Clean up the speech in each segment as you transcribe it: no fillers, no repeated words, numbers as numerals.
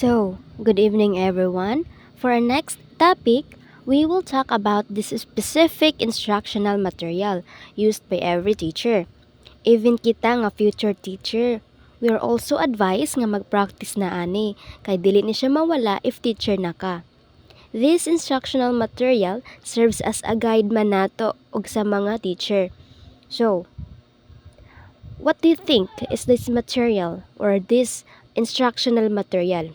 So, good evening everyone. For our next topic, we will talk about this specific instructional material used by every teacher. Even kita nga future teacher, we are also advised nga mag-practice na ani, kay dili ni siya mawala if teacher na ka. This instructional material serves as a guide man nato og sa mga teacher. So, what do you think is this material or this instructional material?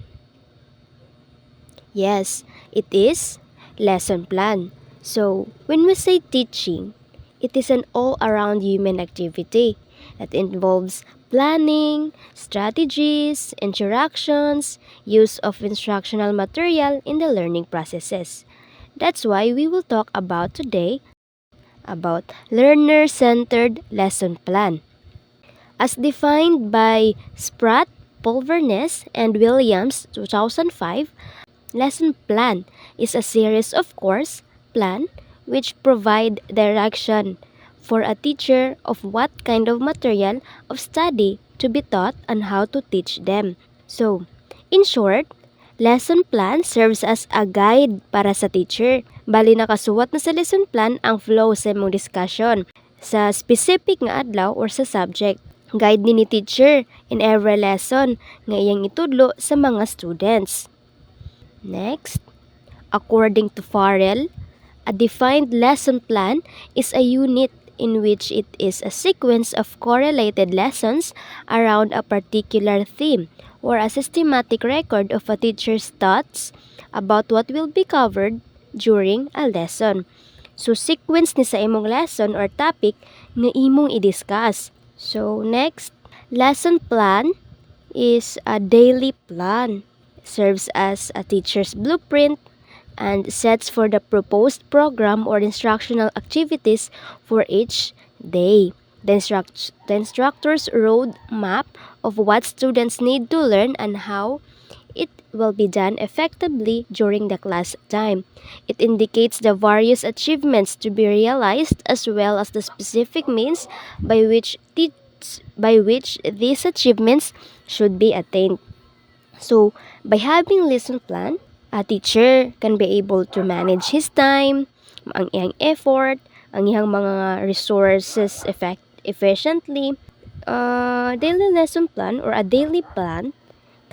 Yes, it is lesson plan. So, when we say teaching, it is an all-around human activity that involves planning, strategies, interactions, use of instructional material in the learning processes. That's why we will talk about today about learner-centered lesson plan. As defined by Spratt, Pulverness, and Williams 2005, lesson plan is a series of course plan which provide direction for a teacher of what kind of material of study to be taught and how to teach them. So, in short, lesson plan serves as a guide para sa teacher. Bali nakasuwat na sa lesson plan ang flow sa imong discussion sa specific nga adlaw or sa subject. Guide ni teacher in every lesson nga iyang itudlo sa mga students. Next, according to Farrell, a defined lesson plan is a unit in which it is a sequence of correlated lessons around a particular theme or a systematic record of a teacher's thoughts about what will be covered during a lesson. So, sequence ni sa imong lesson or topic nga imong i-discuss. So, next, lesson plan is a daily plan. Serves as a teacher's blueprint and sets for the proposed program or instructional activities for each day. The instructor's road map of what students need to learn and how it will be done effectively during the class time. It indicates the various achievements to be realized as well as the specific means by which these achievements should be attained. So, by having lesson plan, a teacher can be able to manage his time, ang iyang effort, ang iyang mga resources efficiently. Daily lesson plan or a daily plan,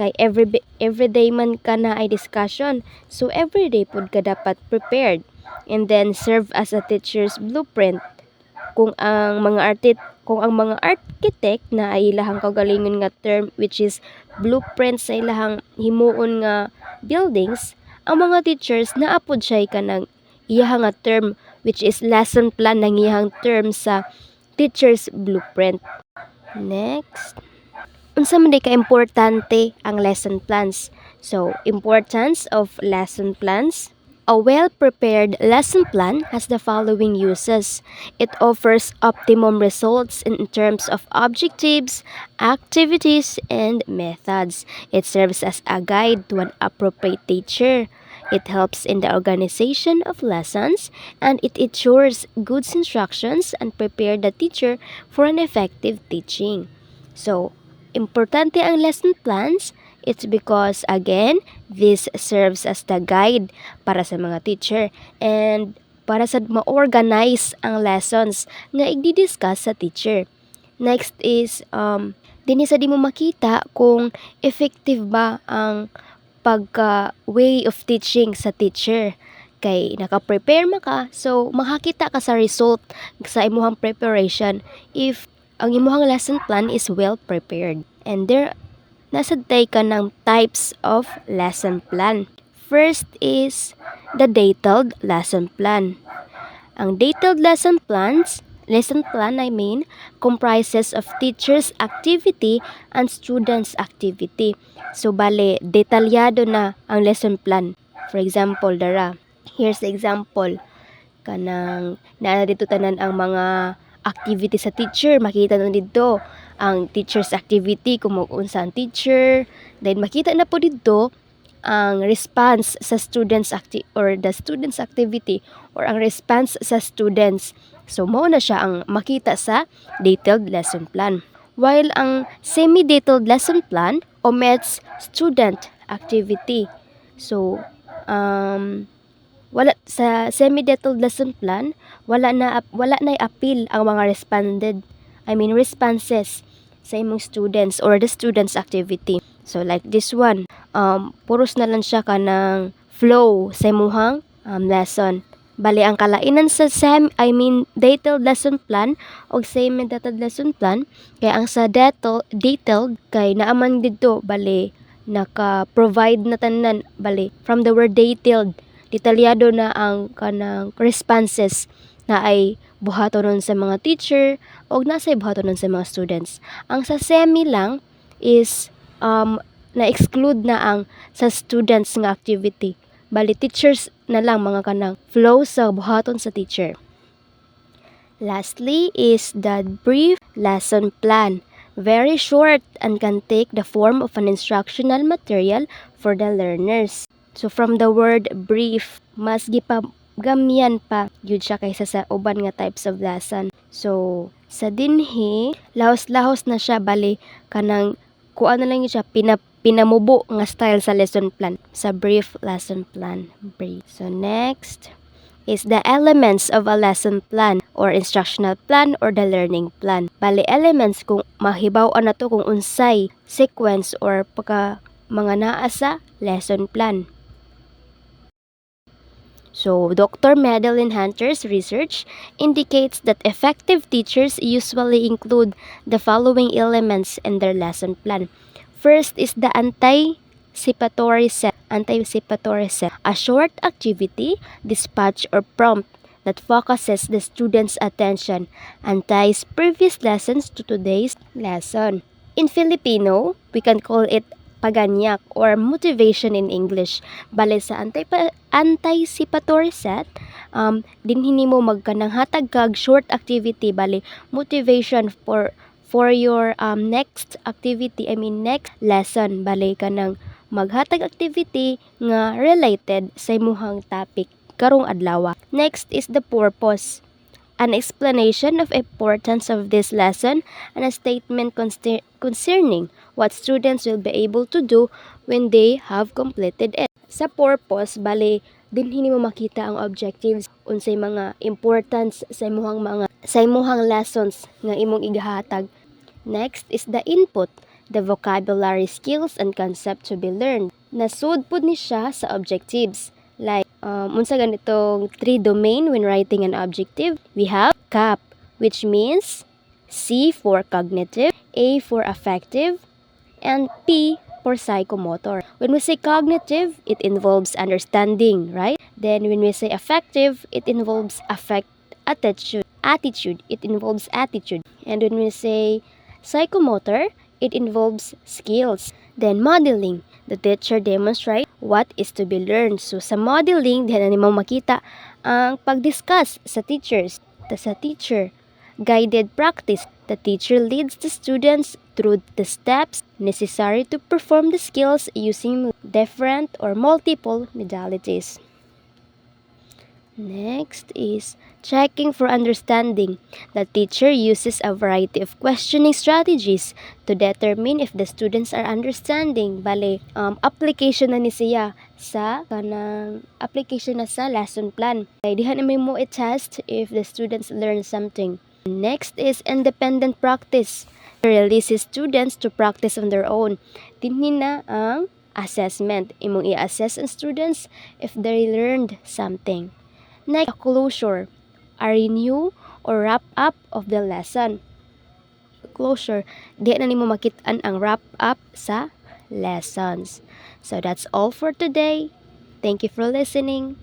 kay everyday man ka na ay discussion. So, everyday pud ka dapat prepared and then serve as a teacher's blueprint. Kung ang mga architect na ay ilahang kaugalingon nga term which is blueprint sa ilahang himuon nga buildings, ang mga teachers naapod siya kanang iyahang nga term which is lesson plan ng iyahang term sa teacher's blueprint. Next, unsa man ka importante ang lesson plans? So, importance of lesson plans. A well-prepared lesson plan has the following uses. It offers optimum results in terms of objectives, activities, and methods. It serves as a guide to an appropriate teacher. It helps in the organization of lessons, and it ensures good instructions and prepare the teacher for an effective teaching. So, importante ang lesson plans. It's because, again, this serves as the guide para sa mga teacher and para sa ma-organize ang lessons nga i-discuss sa teacher. Next is, dinhi sa di mo makita kung effective ba ang pagka-way of teaching sa teacher. Kay naka-prepare ka, so makakita ka sa result sa imuhang preparation if ang imuhang lesson plan is well prepared. And nasa tay ka ng types of lesson plan. First is the detailed lesson plan. Ang detailed lesson plan, comprises of teacher's activity and student's activity. So, bale, detalyado na ang lesson plan. For example, here's the example. Kanang, dito tanan ang mga activity sa teacher, makita na dito ang teacher's activity kung mag-unsa ang teacher, then makita na po dito ang response sa students or the students activity or ang response sa students. So mao na siya ang makita sa detailed lesson plan. While ang semi-detailed lesson plan omits student activity. So, wala sa semi-detailed lesson plan, wala na appeal ang mga responses sa imong students or the students activity. So like this one, puros na lang siya kanang flow sa imong lesson. Bali ang kalainan sa detailed lesson plan o semi-detailed lesson plan kay ang sa detailed kay naaman didto bali naka-provide na tanan bali from the word detailed, detalyado na ang kanang responses na ay buhatonon sa mga teacher o nasa buhatonon sa mga students. Ang sa semi lang is na-exclude na ang sa students nga activity. Bali teachers na lang mga kanang flow sa buhaton sa teacher. Lastly is the brief lesson plan. Very short and can take the form of an instructional material for the learners. So from the word brief, mas gipagamian pa yun siya kaysa sa uban nga types of lesson. So sa dinhi, lahos-lahos na siya bali kanang kuan na lang yun siya pinamubo nga style sa lesson plan, sa brief lesson plan. Brief. So next is the elements of a lesson plan or instructional plan or the learning plan. Bali elements kung mahibaw-an na to kung unsay sequence or pagka mga naa sa lesson plan. So, Dr. Madeline Hunter's research indicates that effective teachers usually include the following elements in their lesson plan. First is the anticipatory set. A short activity, dispatch, or prompt that focuses the student's attention and ties previous lessons to today's lesson. In Filipino, we can call it paganyak or motivation in English. Bale sa anticipatory set, dinhi mo magkanang hatag kag short activity bale motivation for your next activity, next lesson. Bale kanang maghatag activity nga related sa imuhang topic karong adlaw. Next is the purpose. An explanation of importance of this lesson and a statement concerning what students will be able to do when they have completed it. Sa purpose, bali dinhi mo makita ang objectives unsay mga importance sa imuhang lessons nga imong igahatag. Next is the input, the vocabulary, skills, and concept to be learned. Nasud pud ni siya sa objectives. Like, unsa ganitong 3 domain when writing an objective. We have CAP, which means C for cognitive, A for affective, and P for psychomotor. When we say cognitive, it involves understanding, right? Then when we say affective, it involves attitude. It involves attitude. And when we say psychomotor, it involves skills. Then modeling, the teacher demonstrate what is to be learned. So sa modeling, diyan na nimo makita ang pag-discuss sa teacher. Guided practice, the teacher leads the students through the steps necessary to perform the skills using different or multiple modalities. Next is checking for understanding. The teacher uses a variety of questioning strategies to determine if the students are understanding. Bale, application na ni siya sa lesson plan. Kaya dihan na mo i-test if the students learn something. Next is independent practice. Releases students to practice on their own. Dinhi na ang assessment. Imong i-assess ang students if they learned something. Next, closure, a renew or wrap up of the lesson. Closure, di na nimo makitaan ang wrap up sa lessons. So that's all for today. Thank you for listening.